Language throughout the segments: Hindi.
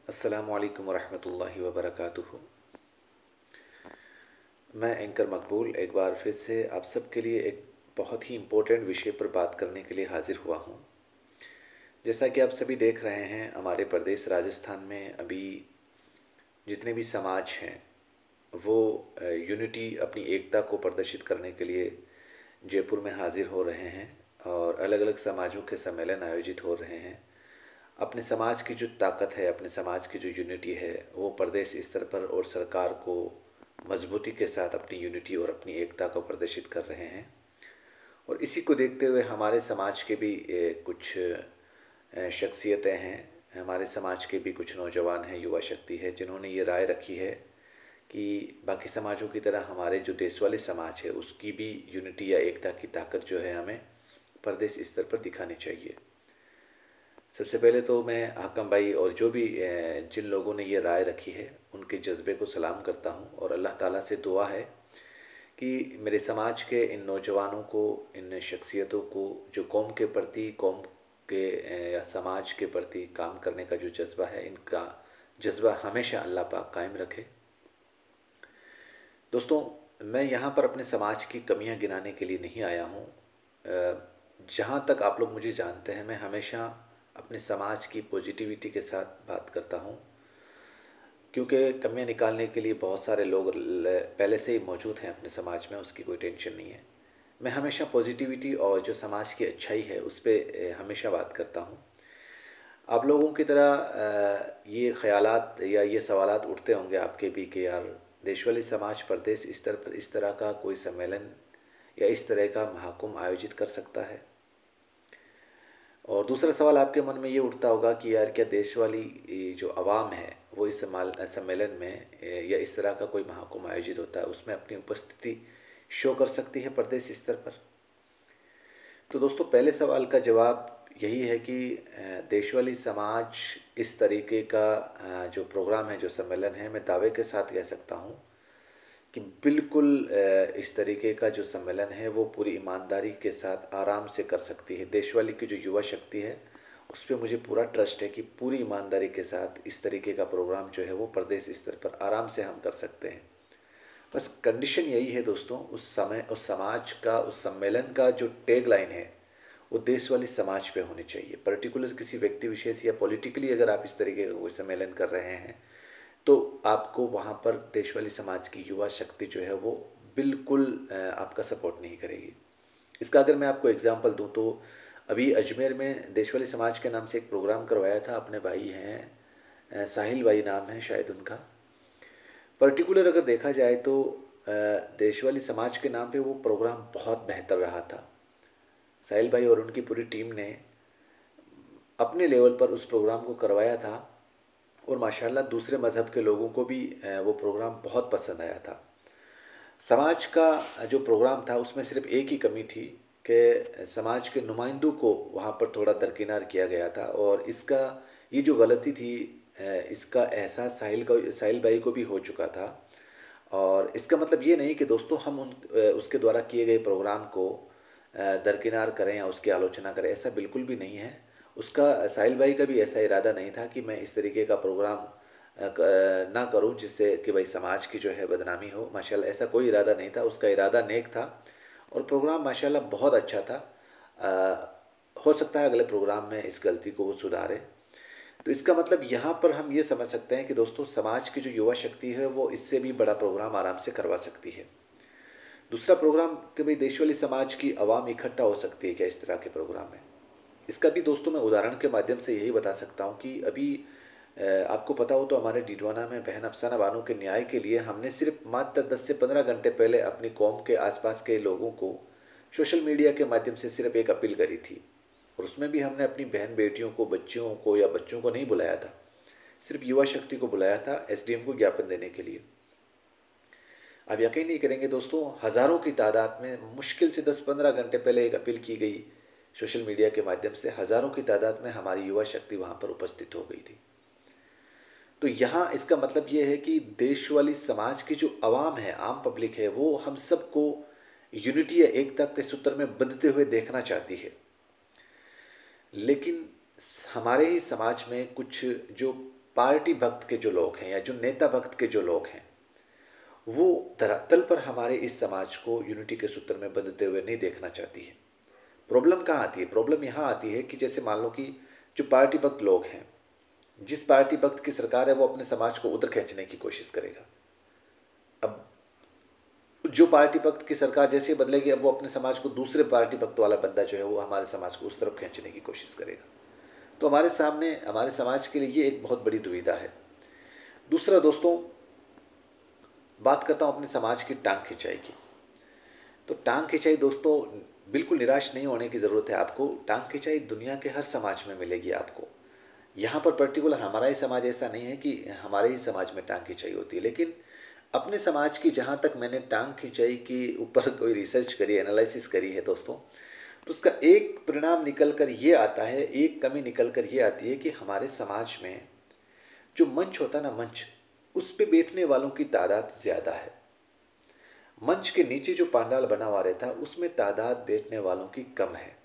अस्सलामु अलैकुम वरहमतुल्लाहि वबरकातुहू। मैं एंकर मकबूल एक बार फिर से आप सबके लिए एक बहुत ही इम्पोर्टेंट विषय पर बात करने के लिए हाज़िर हुआ हूँ। जैसा कि आप सभी देख रहे हैं, हमारे प्रदेश राजस्थान में अभी जितने भी समाज हैं वो यूनिटी, अपनी एकता को प्रदर्शित करने के लिए जयपुर में हाज़िर हो रहे हैं और अलग अलग समाजों के सम्मेलन आयोजित हो रहे हैं। अपने समाज की जो ताकत है, अपने समाज की जो यूनिटी है, वो प्रदेश स्तर पर और सरकार को मजबूती के साथ अपनी यूनिटी और अपनी एकता को प्रदर्शित कर रहे हैं। और इसी को देखते हुए हमारे समाज के भी कुछ शख्सियतें हैं, हमारे समाज के भी कुछ नौजवान हैं, युवा शक्ति है, जिन्होंने ये राय रखी है कि बाकी समाजों की तरह हमारे जो देश वाले समाज है उसकी भी यूनिटी या एकता की ताकत जो है हमें प्रदेश स्तर पर दिखानी चाहिए। सबसे पहले तो मैं हाकम भाई और जो भी जिन लोगों ने ये राय रखी है उनके जज्बे को सलाम करता हूँ और अल्लाह ताला से दुआ है कि मेरे समाज के इन नौजवानों को, इन शख्सियतों को, जो कौम के प्रति, कौम के या समाज के प्रति काम करने का जो जज्बा है, इनका जज्बा हमेशा अल्लाह पाक कायम रखे। दोस्तों, मैं यहाँ पर अपने समाज की कमियाँ गिनाने के लिए नहीं आया हूँ। जहाँ तक आप लोग मुझे जानते हैं, मैं हमेशा अपने समाज की पॉजिटिविटी के साथ बात करता हूँ, क्योंकि कमियाँ निकालने के लिए बहुत सारे लोग पहले से ही मौजूद हैं अपने समाज में, उसकी कोई टेंशन नहीं है। मैं हमेशा पॉजिटिविटी और जो समाज की अच्छाई है उस पर हमेशा बात करता हूँ। आप लोगों की तरह ये ख़यालात या ये सवालात उठते होंगे आपके भी कि यार, देश वाली समाज प्रदेश स्तर पर इस तरह का कोई सम्मेलन या इस तरह का महाकुंभ आयोजित कर सकता है। और दूसरा सवाल आपके मन में ये उठता होगा कि यार, क्या देश वाली जो आवाम है वो इस सम्मेलन में या इस तरह का कोई महाकुंभ आयोजित होता है उसमें अपनी उपस्थिति शो कर सकती है प्रदेश स्तर पर? तो दोस्तों, पहले सवाल का जवाब यही है कि देश वाली समाज इस तरीके का जो प्रोग्राम है, जो सम्मेलन है, मैं दावे के साथ कह सकता हूँ कि बिल्कुल इस तरीके का जो सम्मेलन है वो पूरी ईमानदारी के साथ आराम से कर सकती है। देश वाली की जो युवा शक्ति है उस पर मुझे पूरा ट्रस्ट है कि पूरी ईमानदारी के साथ इस तरीके का प्रोग्राम जो है वो प्रदेश स्तर पर आराम से हम कर सकते हैं। बस कंडीशन यही है दोस्तों, उस समाज का, उस सम्मेलन का जो टैग लाइन है वो देश वाली समाज पे होनी चाहिए। पर्टिकुलर किसी व्यक्ति विशेष या पॉलिटिकली अगर आप इस तरीके का कोई सम्मेलन कर रहे हैं तो आपको वहाँ पर देश वाली समाज की युवा शक्ति जो है वो बिल्कुल आपका सपोर्ट नहीं करेगी। इसका अगर मैं आपको एग्जांपल दूँ तो अभी अजमेर में देश वाली समाज के नाम से एक प्रोग्राम करवाया था। अपने भाई हैं, साहिल भाई नाम है शायद उनका। पर्टिकुलर अगर देखा जाए तो देश वाली समाज के नाम पे वो प्रोग्राम बहुत बेहतर रहा था। साहिल भाई और उनकी पूरी टीम ने अपने लेवल पर उस प्रोग्राम को करवाया था और माशाल्लाह दूसरे मज़हब के लोगों को भी वो प्रोग्राम बहुत पसंद आया था। समाज का जो प्रोग्राम था उसमें सिर्फ एक ही कमी थी कि समाज के नुमाइंदों को वहाँ पर थोड़ा दरकिनार किया गया था और इसका, ये जो गलती थी, इसका एहसास साहिल भाई को भी हो चुका था। और इसका मतलब ये नहीं कि दोस्तों हम उसके द्वारा किए गए प्रोग्राम को दरकिनार करें या उसकी आलोचना करें, ऐसा बिल्कुल भी नहीं है। उसका, साहिल भाई का भी ऐसा इरादा नहीं था कि मैं इस तरीके का प्रोग्राम ना करूं जिससे कि भाई समाज की जो है बदनामी हो। माशाल्लाह ऐसा कोई इरादा नहीं था, उसका इरादा नेक था और प्रोग्राम माशाल्लाह बहुत अच्छा था। हो सकता है अगले प्रोग्राम में इस गलती को वो सुधारे। तो इसका मतलब यहाँ पर हम ये समझ सकते हैं कि दोस्तों, समाज की जो युवा शक्ति है वो इससे भी बड़ा प्रोग्राम आराम से करवा सकती है। दूसरा प्रोग्राम कि भाई देश वाली समाज की आवाम इकट्ठा हो सकती है क्या इस तरह के प्रोग्राम में? इसका भी दोस्तों मैं उदाहरण के माध्यम से यही बता सकता हूँ कि अभी आपको पता हो तो हमारे डिडवाना में बहन अफसाना बानो के न्याय के लिए हमने सिर्फ मात्र 10 से 15 घंटे पहले अपनी कौम के आसपास के लोगों को सोशल मीडिया के माध्यम से सिर्फ एक अपील करी थी और उसमें भी हमने अपनी बहन बेटियों को, बच्चियों को या बच्चों को नहीं बुलाया था, सिर्फ युवा शक्ति को बुलाया था एसडीएम को ज्ञापन देने के लिए। आप यकीन नहीं करेंगे दोस्तों, हज़ारों की तादाद में, मुश्किल से 10-15 घंटे पहले एक अपील की गई सोशल मीडिया के माध्यम से, हज़ारों की तादाद में हमारी युवा शक्ति वहाँ पर उपस्थित हो गई थी। तो यहाँ इसका मतलब ये है कि देश वाली समाज की जो आवाम है, आम पब्लिक है, वो हम सबको यूनिटी या एकता के सूत्र में बंधते हुए देखना चाहती है। लेकिन हमारे ही समाज में कुछ जो पार्टी भक्त के जो लोग हैं या जो नेता भक्त के जो लोग हैं, वो धरातल पर हमारे इस समाज को यूनिटी के सूत्र में बंधते हुए नहीं देखना चाहती है। प्रॉब्लम कहाँ आती है? प्रॉब्लम यहाँ आती है कि जैसे मान लो कि जो पार्टी भक्त लोग हैं, जिस पार्टी भक्त की सरकार है, वो अपने समाज को उधर खींचने की कोशिश करेगा। अब जो पार्टी भक्त की सरकार जैसे ही बदलेगी, अब वो अपने समाज को दूसरे पार्टी भक्त वाला बंदा जो है वो हमारे समाज को उस तरफ खींचने की कोशिश करेगा। तो हमारे सामने हमारे समाज के लिए ये एक बहुत बड़ी दुविधा है। दूसरा दोस्तों, बात करता हूँ अपने समाज की टांग खिंचाई की। तो टांग खिंचाई दोस्तों, बिल्कुल निराश नहीं होने की ज़रूरत है आपको। टांग खिंचाई दुनिया के हर समाज में मिलेगी आपको। यहाँ पर पर्टिकुलर हमारा ही समाज ऐसा नहीं है कि हमारे ही समाज में टांग खिंचाई होती है, लेकिन अपने समाज की जहाँ तक मैंने टांग खिंचाई के ऊपर कोई रिसर्च करी, एनालिसिस करी है दोस्तों, तो उसका एक परिणाम निकल कर ये आता है, एक कमी निकल कर ये आती है कि हमारे समाज में जो मंच होता है ना, मंच, उस पे बैठने वालों की तादाद ज़्यादा है। मंच के नीचे जो पंडाल बना हुआ रहता है उसमें तादाद बैठने वालों की कम है।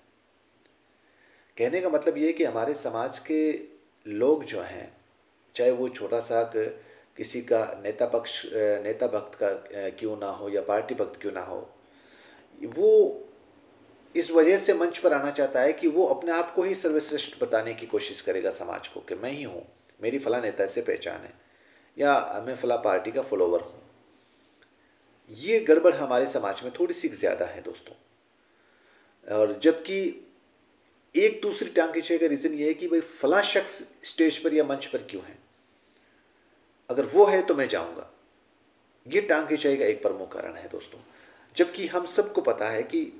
कहने का मतलब ये है कि हमारे समाज के लोग जो हैं, चाहे वो छोटा सा किसी का नेता भक्त का क्यों ना हो या पार्टी भक्त क्यों ना हो, वो इस वजह से मंच पर आना चाहता है कि वो अपने आप को ही सर्वश्रेष्ठ बताने की कोशिश करेगा समाज को, कि मैं ही हूँ, मेरी फला नेता से पहचान है, या मैं फला पार्टी का फॉलोवर हूँ। ये गड़बड़ हमारे समाज में थोड़ी सी ज़्यादा है दोस्तों। और जबकि एक दूसरी टांग खींचने का रीज़न ये है कि भाई फला शख्स स्टेज पर या मंच पर क्यों है, अगर वो है तो मैं जाऊंगा। ये टांग खिंचाई का एक प्रमुख कारण है दोस्तों। जबकि हम सबको पता है कि,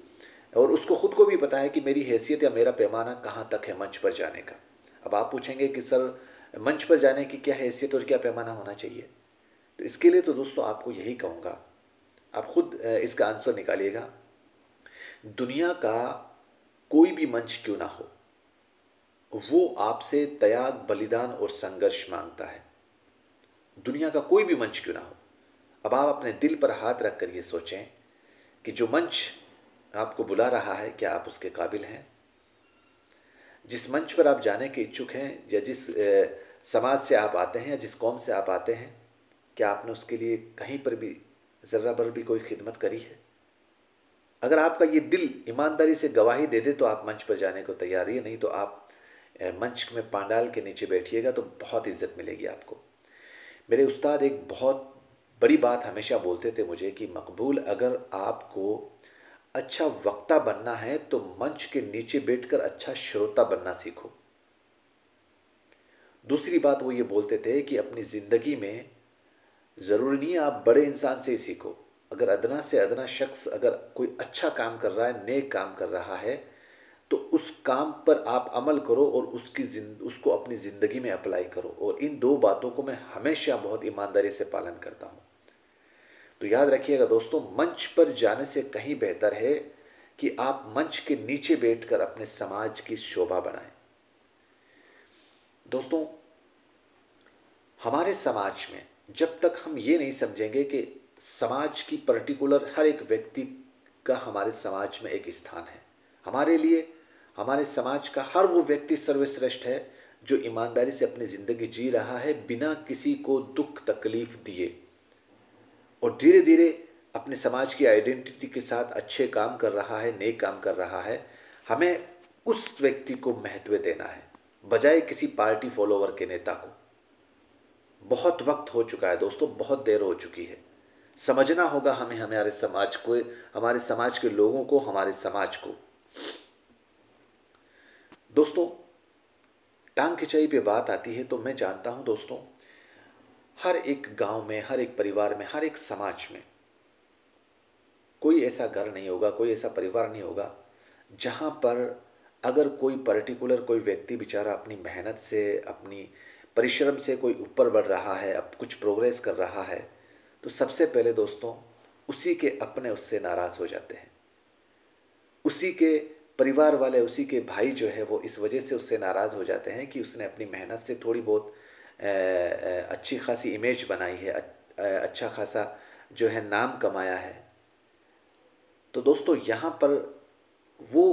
और उसको खुद को भी पता है कि मेरी हैसियत या मेरा पैमाना कहाँ तक है मंच पर जाने का। अब आप पूछेंगे कि सर मंच पर जाने की क्या हैसियत और क्या पैमाना होना चाहिए, तो इसके लिए तो दोस्तों आपको यही कहूँगा, आप खुद इसका आंसर निकालिएगा। दुनिया का कोई भी मंच क्यों ना हो, वो आपसे त्याग, बलिदान और संघर्ष मांगता है। दुनिया का कोई भी मंच क्यों ना हो। अब आप अपने दिल पर हाथ रख कर ये सोचें कि जो मंच आपको बुला रहा है, क्या आप उसके काबिल हैं? जिस मंच पर आप जाने के इच्छुक हैं, या जिस समाज से आप आते हैं या जिस कौम से आप आते हैं, क्या आपने उसके लिए कहीं पर भी ज़र्रा भर भी कोई खिदमत करी है? अगर आपका ये दिल ईमानदारी से गवाही दे दे तो आप मंच पर जाने को तैयार ही, नहीं तो आप मंच में पांडाल के नीचे बैठिएगा तो बहुत इज्जत मिलेगी आपको। मेरे उस्ताद एक बहुत बड़ी बात हमेशा बोलते थे मुझे कि मकबूल, अगर आपको अच्छा वक्ता बनना है तो मंच के नीचे बैठकर अच्छा श्रोता बनना सीखो। दूसरी बात वो ये बोलते थे कि अपनी ज़िंदगी में ज़रूरी नहीं है आप बड़े इंसान से ही सीखो। अगर अदना से अदना शख्स अगर कोई अच्छा काम कर रहा है, नेक काम कर रहा है, तो उस काम पर आप अमल करो और उसको अपनी ज़िंदगी में अप्लाई करो। और इन दो बातों को मैं हमेशा बहुत ईमानदारी से पालन करता हूँ। तो याद रखिएगा दोस्तों, मंच पर जाने से कहीं बेहतर है कि आप मंच के नीचे बैठकर अपने समाज की शोभा बढ़ाएं। दोस्तों, हमारे समाज में जब तक हम ये नहीं समझेंगे कि समाज की पर्टिकुलर हर एक व्यक्ति का हमारे समाज में एक स्थान है, हमारे लिए हमारे समाज का हर वो व्यक्ति सर्वश्रेष्ठ है जो ईमानदारी से अपनी ज़िंदगी जी रहा है बिना किसी को दुख तकलीफ दिए, और धीरे धीरे अपने समाज की आइडेंटिटी के साथ अच्छे काम कर रहा है, नेक काम कर रहा है, हमें उस व्यक्ति को महत्व देना है बजाय किसी पार्टी फॉलोवर के नेता को। बहुत वक्त हो चुका है दोस्तों, बहुत देर हो चुकी है। समझना होगा हमें हमारे समाज को, हमारे समाज के लोगों को, हमारे समाज को। दोस्तों, टांग खिंचाई पे बात आती है तो मैं जानता हूं दोस्तों, हर एक गांव में, हर एक परिवार में, हर एक समाज में कोई ऐसा घर नहीं होगा, कोई ऐसा परिवार नहीं होगा जहां पर अगर कोई पर्टिकुलर कोई व्यक्ति बेचारा अपनी मेहनत से, अपनी परिश्रम से कोई ऊपर बढ़ रहा है, अब कुछ प्रोग्रेस कर रहा है, तो सबसे पहले दोस्तों उसी के अपने उससे नाराज़ हो जाते हैं। उसी के परिवार वाले, उसी के भाई जो है वो इस वजह से उससे नाराज़ हो जाते हैं कि उसने अपनी मेहनत से थोड़ी बहुत अच्छी खासी इमेज बनाई है, अच्छा खासा जो है नाम कमाया है। तो दोस्तों यहाँ पर वो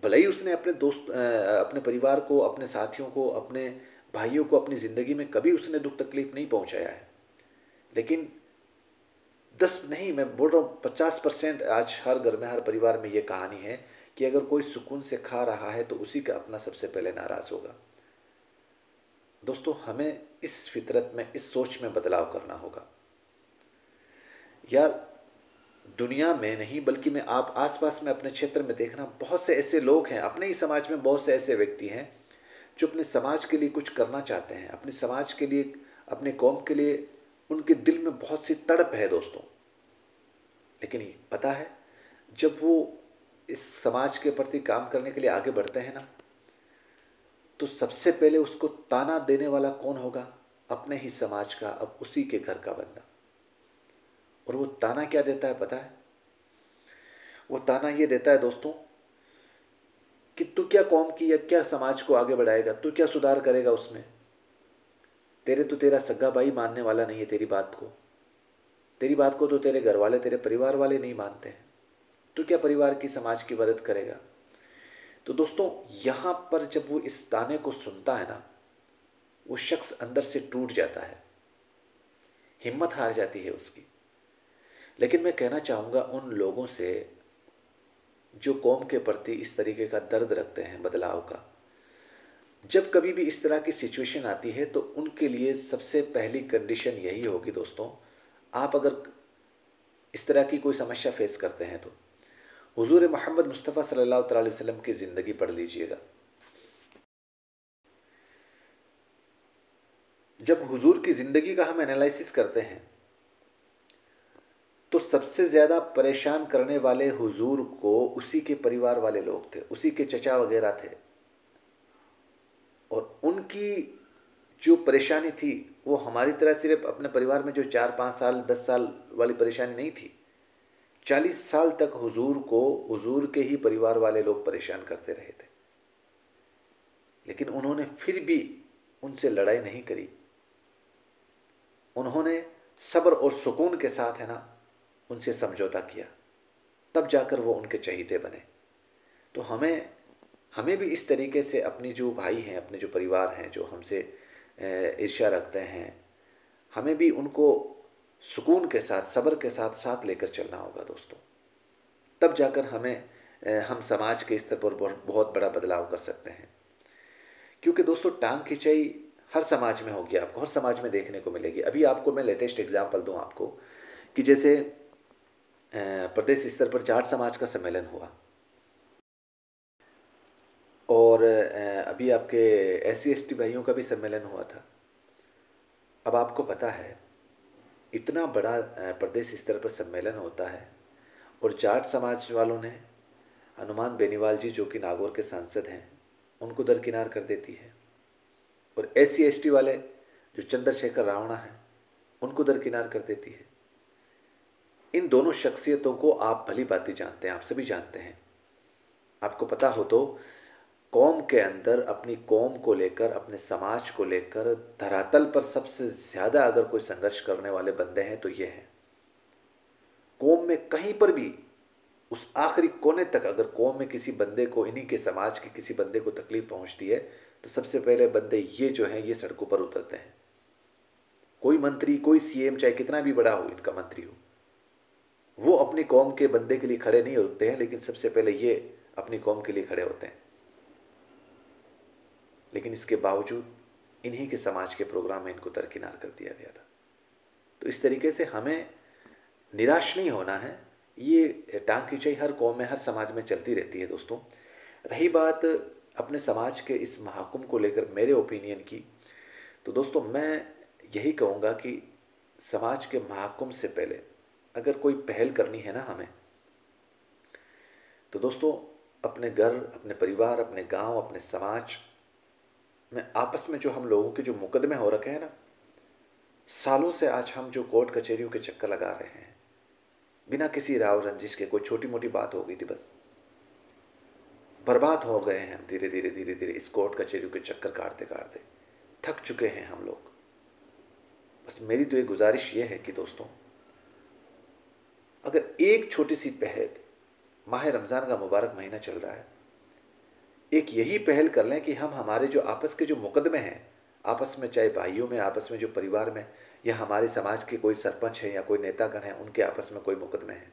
भले ही उसने अपने दोस्त, अपने परिवार को, अपने साथियों को, अपने भाइयों को अपनी ज़िंदगी में कभी उसने दुख तकलीफ नहीं पहुंचाया है, लेकिन 10 नहीं, मैं बोल रहा हूँ 50% आज हर घर में, हर परिवार में ये कहानी है कि अगर कोई सुकून से खा रहा है तो उसी का अपना सबसे पहले नाराज़ होगा। दोस्तों, हमें इस फितरत में, इस सोच में बदलाव करना होगा यार। दुनिया में नहीं बल्कि मैं आप आसपास में अपने क्षेत्र में देखना, बहुत से ऐसे लोग हैं, अपने ही समाज में बहुत से ऐसे व्यक्ति हैं जो अपने समाज के लिए कुछ करना चाहते हैं, अपने समाज के लिए, अपने कौम के लिए उनके दिल में बहुत सी तड़प है दोस्तों। लेकिन ये पता है, जब वो इस समाज के प्रति काम करने के लिए आगे बढ़ते हैं ना, तो सबसे पहले उसको ताना देने वाला कौन होगा? अपने ही समाज का, अब उसी के घर का बंदा। और वो ताना क्या देता है पता है? वो ताना ये देता है दोस्तों कि तू क्या कौम की या क्या समाज को आगे बढ़ाएगा, तू क्या सुधार करेगा उसमें? तेरा सगा भाई मानने वाला नहीं है तेरी बात को तो तेरे घर वाले, तेरे परिवार वाले नहीं मानते हैं, तू क्या परिवार की, समाज की मदद करेगा? तो दोस्तों, यहाँ पर जब वो इस ताने को सुनता है ना, वो शख्स अंदर से टूट जाता है, हिम्मत हार जाती है उसकी। लेकिन मैं कहना चाहूँगा उन लोगों से जो कौम के प्रति इस तरीके का दर्द रखते हैं बदलाव का, जब कभी भी इस तरह की सिचुएशन आती है तो उनके लिए सबसे पहली कंडीशन यही होगी दोस्तों, आप अगर इस तरह की कोई समस्या फेस करते हैं तो हुजूर मोहम्मद मुस्तफ़ा सल्लल्लाहु अलैहि वसल्लम की ज़िंदगी पढ़ लीजिएगा। जब हुजूर की ज़िंदगी का हम एनालिसिस करते हैं तो सबसे ज़्यादा परेशान करने वाले हुजूर को उसी के परिवार वाले लोग थे, उसी के चचा वगैरह थे। और उनकी जो परेशानी थी वो हमारी तरह सिर्फ अपने परिवार में जो 4-5 साल 10 साल वाली परेशानी नहीं थी। 40 साल तक हुजूर को हुजूर के ही परिवार वाले लोग परेशान करते रहे थे, लेकिन उन्होंने फिर भी उनसे लड़ाई नहीं करी। उन्होंने सब्र और सुकून के साथ है ना उनसे समझौता किया, तब जाकर वो उनके चहीते बने। तो हमें भी इस तरीके से अपनी जो भाई हैं, अपने जो परिवार हैं, जो हमसे ईर्ष्या रखते हैं, हमें भी उनको सुकून के साथ, सब्र के साथ साथ लेकर चलना होगा दोस्तों। तब जाकर हम समाज के स्तर पर बहुत बड़ा बदलाव कर सकते हैं। क्योंकि दोस्तों, टांग खिंचाई हर समाज में होगी, आपको हर समाज में देखने को मिलेगी। अभी आपको मैं लेटेस्ट एग्जाम्पल दूं आपको कि जैसे प्रदेश स्तर पर जाट समाज का सम्मेलन हुआ, और अभी आपके SC ST भाइयों का भी सम्मेलन हुआ था। अब आपको पता है, इतना बड़ा प्रदेश स्तर पर सम्मेलन होता है और जाट समाज वालों ने हनुमान बेनीवाल जी, जो कि नागौर के सांसद हैं, उनको दरकिनार कर देती है, और SC ST वाले जो चंद्रशेखर रावणा हैं उनको दरकिनार कर देती है। इन दोनों शख्सियतों को आप भली भांति जानते हैं, आप सभी जानते हैं। आपको पता हो तो कौम के अंदर अपनी कौम को लेकर, अपने समाज को लेकर धरातल पर सबसे ज़्यादा अगर कोई संघर्ष करने वाले बंदे हैं तो ये हैं। कौम में कहीं पर भी उस आखिरी कोने तक अगर कौम में किसी बंदे को, इन्हीं के समाज के किसी बंदे को तकलीफ पहुंचती है तो सबसे पहले बंदे ये जो हैं ये सड़कों पर उतरते हैं। कोई मंत्री, कोई CM, चाहे कितना भी बड़ा हो इनका मंत्री हो, वो अपनी कौम के बंदे के लिए खड़े नहीं होते हैं, लेकिन सबसे पहले ये अपनी कौम के लिए खड़े होते हैं। लेकिन इसके बावजूद इन्हीं के समाज के प्रोग्राम में इनको दरकिनार कर दिया गया था। तो इस तरीके से हमें निराश नहीं होना है। ये टांग खिंचाई हर कौम में, हर समाज में चलती रहती है दोस्तों। रही बात अपने समाज के इस महाकुंभ को लेकर मेरे ओपिनियन की, तो दोस्तों मैं यही कहूँगा कि समाज के महाकुंभ से पहले अगर कोई पहल करनी है ना हमें, तो दोस्तों अपने घर, अपने परिवार, अपने गांव, अपने समाज में आपस में जो हम लोगों के जो मुकदमे हो रखे हैं ना, सालों से आज हम जो कोर्ट कचहरियों के चक्कर लगा रहे हैं बिना किसी राव रंजिश के, कोई छोटी मोटी बात हो गई थी बस बर्बाद हो गए हैं हम, धीरे धीरे धीरे धीरे इस कोर्ट कचहरियों के चक्कर काटते काटते थक चुके हैं हम लोग। बस मेरी तो एक गुजारिश ये है कि दोस्तों, अगर एक छोटी सी पहल, माह रमज़ान का मुबारक महीना चल रहा है, एक यही पहल कर लें कि हम हमारे जो आपस के जो मुकदमे हैं आपस में, चाहे भाइयों में, आपस में जो परिवार में, या हमारे समाज के कोई सरपंच है या कोई नेतागण है, उनके आपस में कोई मुकदमे हैं,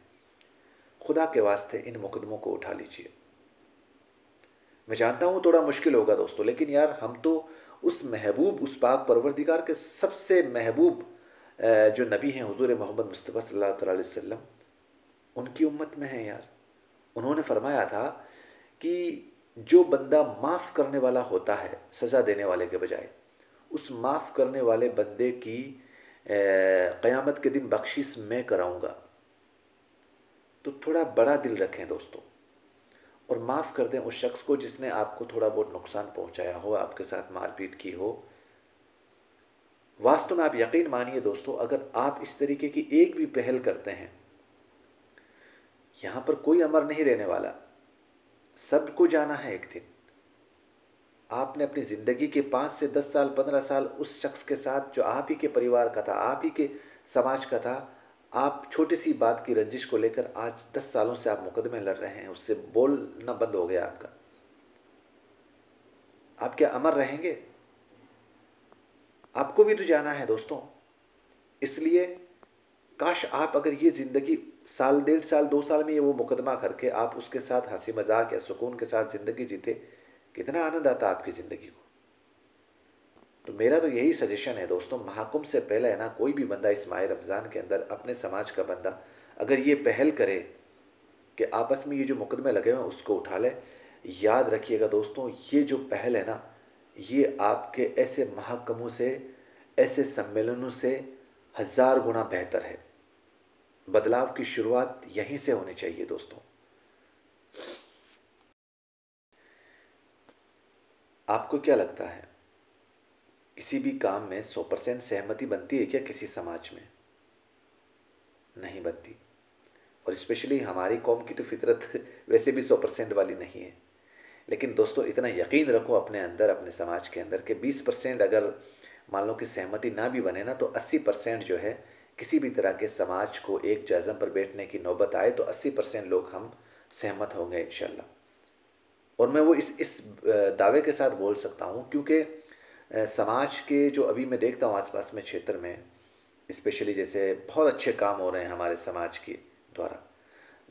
खुदा के वास्ते इन मुकदमों को उठा लीजिए। मैं जानता हूँ थोड़ा मुश्किल होगा दोस्तों, लेकिन यार हम तो उस महबूब, उस पाक परवरदिगार के सबसे महबूब जो नबी हैं हुजूर मोहम्मद मुस्तफ़ा सल्लल्लाहु अलैहि वसल्लम, उनकी उम्मत में हैं यार। उन्होंने फरमाया था कि जो बंदा माफ़ करने वाला होता है सज़ा देने वाले के बजाय, उस माफ़ करने वाले बंदे की क़यामत के दिन बख्शिश मैं कराऊंगा। तो थोड़ा बड़ा दिल रखें दोस्तों, और माफ़ कर दें उस शख्स को जिसने आपको थोड़ा बहुत नुकसान पहुंचाया हो, आपके साथ मारपीट की हो। वास्तव में आप यकीन मानिए दोस्तों, अगर आप इस तरीके की एक भी पहल करते हैं, यहाँ पर कोई अमर नहीं रहने वाला, सबको जाना है एक दिन। आपने अपनी ज़िंदगी के 5 से 10 साल, 15 साल उस शख्स के साथ जो आप ही के परिवार का था, आप ही के समाज का था, आप छोटी सी बात की रंजिश को लेकर आज 10 सालों से आप मुकदमे लड़ रहे हैं, उससे बोलना बंद हो गया आपका। आप क्या अमर रहेंगे? आपको भी तो जाना है दोस्तों। इसलिए काश आप अगर ये ज़िंदगी साल, 1.5 साल, 2 साल में ये वो मुकदमा करके आप उसके साथ हंसी मजाक या सुकून के साथ ज़िंदगी जीते, कितना आनंद आता आपकी ज़िंदगी को। तो मेरा तो यही सजेशन है दोस्तों, महाकुंभ से पहले है ना, कोई भी बंदा इस माह रमज़ान के अंदर, अपने समाज का बंदा अगर ये पहल करे कि आपस में ये जो मुकदमे लगे हुए हैं उसको उठा ले, याद रखिएगा दोस्तों, ये जो पहल है ना, ये आपके ऐसे महाकुंभों से, ऐसे सम्मेलनों से 1000 गुना बेहतर है। बदलाव की शुरुआत यहीं से होनी चाहिए दोस्तों। आपको क्या लगता है, किसी भी काम में 100% सहमति बनती है क्या किसी समाज में? नहीं बनती। और स्पेशली हमारी कौम की तो फितरत वैसे भी 100% वाली नहीं है। लेकिन दोस्तों इतना यकीन रखो अपने अंदर, अपने समाज के अंदर, कि 20% अगर मान लो कि सहमति ना भी बने ना, तो 80% जो है, किसी भी तरह के समाज को एक जज़म पर बैठने की नौबत आए तो 80% लोग हम सहमत होंगे इंशाल्लाह। और मैं वो इस दावे के साथ बोल सकता हूँ क्योंकि समाज के जो अभी मैं देखता हूँ आसपास में क्षेत्र में, स्पेशली जैसे बहुत अच्छे काम हो रहे हैं हमारे समाज के द्वारा।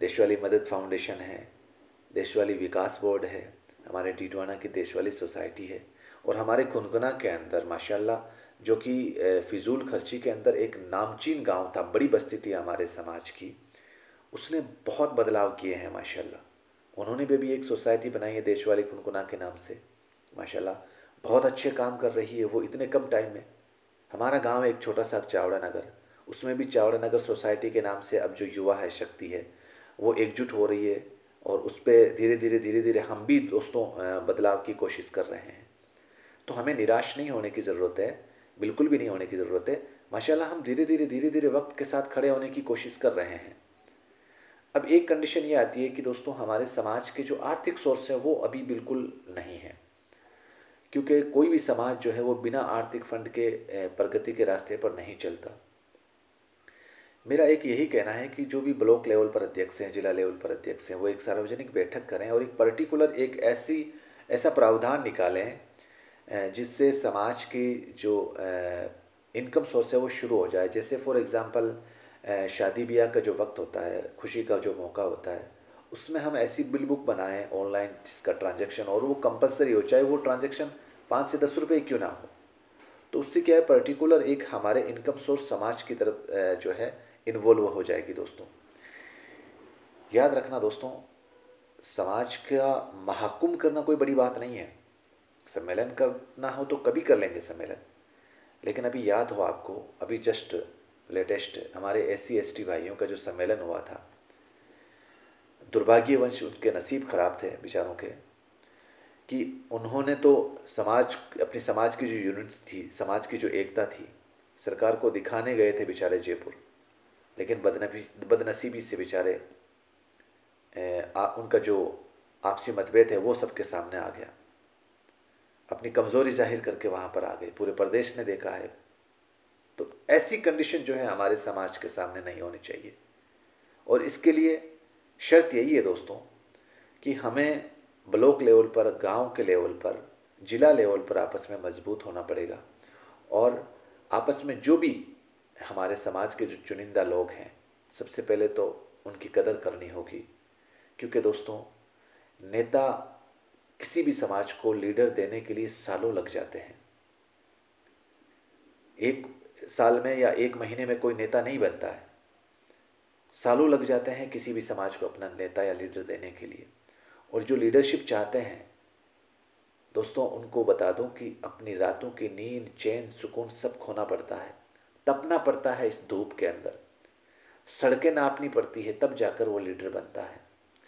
देशवाली मदद फाउंडेशन है, देशवाली विकास बोर्ड है, हमारे टीटवाना की देशवाली सोसाइटी है, और हमारे खुनकुना के अंदर माशाल्लाह, जो कि फिजूल खर्ची के अंदर एक नामचीन गांव था, बड़ी बस्ती थी हमारे समाज की, उसने बहुत बदलाव किए हैं माशाल्लाह। उन्होंने भी एक सोसाइटी बनाई है देशवाली खुनकुना के नाम से, माशाल्लाह बहुत अच्छे काम कर रही है वो इतने कम टाइम में। हमारा गांव एक छोटा सा चावड़ा नगर, उसमें भी चावड़ा नगर सोसाइटी के नाम से अब जो युवा है, शक्ति है, वो एकजुट हो रही है, और उस पर धीरे धीरे हम भी दोस्तों बदलाव की कोशिश कर रहे हैं। तो हमें निराश नहीं होने की ज़रूरत है, बिल्कुल भी नहीं होने की ज़रूरत है। माशाल्लाह हम धीरे धीरे वक्त के साथ खड़े होने की कोशिश कर रहे हैं। अब एक कंडीशन ये आती है कि दोस्तों हमारे समाज के जो आर्थिक सोर्स हैं वो अभी बिल्कुल नहीं है, क्योंकि कोई भी समाज जो है वो बिना आर्थिक फंड के प्रगति के रास्ते पर नहीं चलता। मेरा एक यही कहना है कि जो भी ब्लॉक लेवल पर अध्यक्ष हैं, जिला लेवल पर अध्यक्ष हैं, वो एक सार्वजनिक बैठक करें और एक पर्टिकुलर एक ऐसा प्रावधान निकालें जिससे समाज की जो इनकम सोर्स है वो शुरू हो जाए। जैसे फॉर एग्ज़ाम्पल शादी ब्याह का जो वक्त होता है, खुशी का जो मौका होता है, उसमें हम ऐसी बिल बुक बनाएं ऑनलाइन जिसका ट्रांजैक्शन, और वो कंपलसरी हो, चाहे वो ट्रांजैक्शन 5 से 10 रुपये क्यों ना हो। तो उससे क्या है, पर्टिकुलर एक हमारे इनकम सोर्स समाज की तरफ जो है इन्वॉल्व हो जाएगी दोस्तों। याद रखना दोस्तों, समाज का महाकुंभ करना कोई बड़ी बात नहीं है। सम्मेलन करना हो तो कभी कर लेंगे सम्मेलन, लेकिन अभी याद हो आपको, अभी जस्ट लेटेस्ट हमारे SC ST भाइयों का जो सम्मेलन हुआ था, दुर्भाग्यवश उनके नसीब ख़राब थे बेचारों के, कि उन्होंने तो अपनी समाज की जो यूनिटी थी, समाज की जो एकता थी, सरकार को दिखाने गए थे बेचारे जयपुर, लेकिन बदनसीबी से बेचारे उनका जो आपसी मतभेद है वो सबके सामने आ गया, अपनी कमज़ोरी जाहिर करके वहाँ पर आ गए, पूरे प्रदेश ने देखा है। तो ऐसी कंडीशन जो है हमारे समाज के सामने नहीं होनी चाहिए, और इसके लिए शर्त यही है दोस्तों कि हमें ब्लॉक लेवल पर, गांव के लेवल पर जिला लेवल पर आपस में मजबूत होना पड़ेगा। और आपस में जो भी हमारे समाज के जो चुनिंदा लोग हैं, सबसे पहले तो उनकी कदर करनी होगी। क्योंकि दोस्तों, नेता किसी भी समाज को लीडर देने के लिए सालों लग जाते हैं। एक साल में या एक महीने में कोई नेता नहीं बनता है, सालों लग जाते हैं किसी भी समाज को अपना नेता या लीडर देने के लिए। और जो लीडरशिप चाहते हैं दोस्तों, उनको बता दूं कि अपनी रातों की नींद, चैन, सुकून सब खोना पड़ता है, तपना पड़ता है इस धूप के अंदर, सड़कें नापनी पड़ती है, तब जाकर वो लीडर बनता है।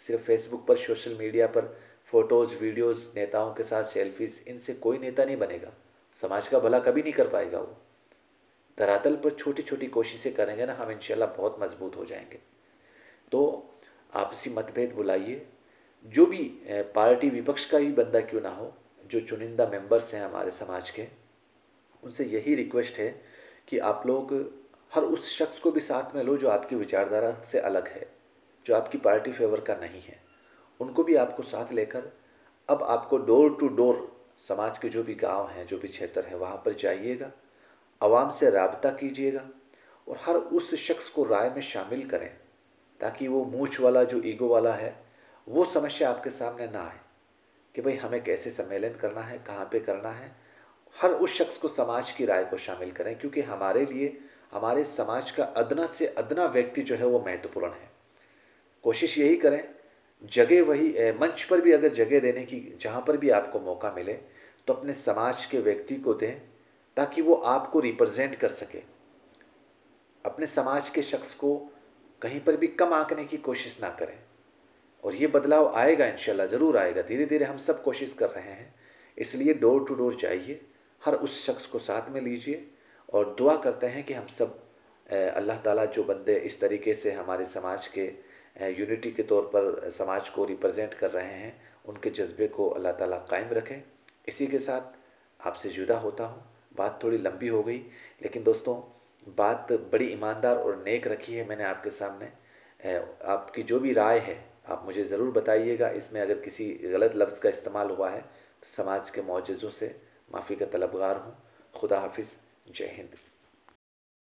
सिर्फ फेसबुक पर, सोशल मीडिया पर फोटोज़, वीडियोज़, नेताओं के साथ सेल्फीज़, इनसे कोई नेता नहीं बनेगा। समाज का भला कभी नहीं कर पाएगा वो। धरातल पर छोटी छोटी कोशिशें करेंगे ना, हम इंशाल्लाह बहुत मजबूत हो जाएंगे। तो आपसी मतभेद बुलाइए, जो भी पार्टी विपक्ष का ही बंदा क्यों ना हो, जो चुनिंदा मेंबर्स हैं हमारे समाज के, उनसे यही रिक्वेस्ट है कि आप लोग हर उस शख्स को भी साथ में लो जो आपकी विचारधारा से अलग है, जो आपकी पार्टी फेवर का नहीं है, उनको भी आपको साथ लेकर अब आपको डोर टू डोर समाज के जो भी गांव हैं, जो भी क्षेत्र है, वहाँ पर जाइएगा, आवाम से राबता कीजिएगा और हर उस शख्स को राय में शामिल करें, ताकि वो मूछ वाला, जो ईगो वाला है, वो समस्या आपके सामने ना आए कि भाई हमें कैसे सम्मेलन करना है, कहाँ पे करना है। हर उस शख्स को, समाज की राय को शामिल करें, क्योंकि हमारे लिए हमारे समाज का अदना से अदना व्यक्ति जो है वो महत्वपूर्ण है। कोशिश यही करें, जगह वही मंच पर भी अगर जगह देने की, जहाँ पर भी आपको मौका मिले, तो अपने समाज के व्यक्ति को दें, ताकि वो आपको रिप्रेजेंट कर सके। अपने समाज के शख्स को कहीं पर भी कम आंकने की कोशिश ना करें। और ये बदलाव आएगा, इंशाल्लाह ज़रूर आएगा, धीरे धीरे हम सब कोशिश कर रहे हैं। इसलिए डोर टू डोर जाइए, हर उस शख्स को साथ में लीजिए और दुआ करते हैं कि हम सब अल्लाह ताला जो बंदे इस तरीके से हमारे समाज के यूनिटी के तौर पर समाज को रिप्रेजेंट कर रहे हैं, उनके जज्बे को अल्लाह ताला कायम रखें। इसी के साथ आपसे जुदा होता हूँ। बात थोड़ी लंबी हो गई, लेकिन दोस्तों बात बड़ी ईमानदार और नेक रखी है मैंने आपके सामने। आपकी जो भी राय है आप मुझे ज़रूर बताइएगा। इसमें अगर किसी गलत लफ्ज़ का इस्तेमाल हुआ है तो समाज के मौजज़ों से माफ़ी का तलबगार हूँ। खुदा हाफिज़। जय हिंद।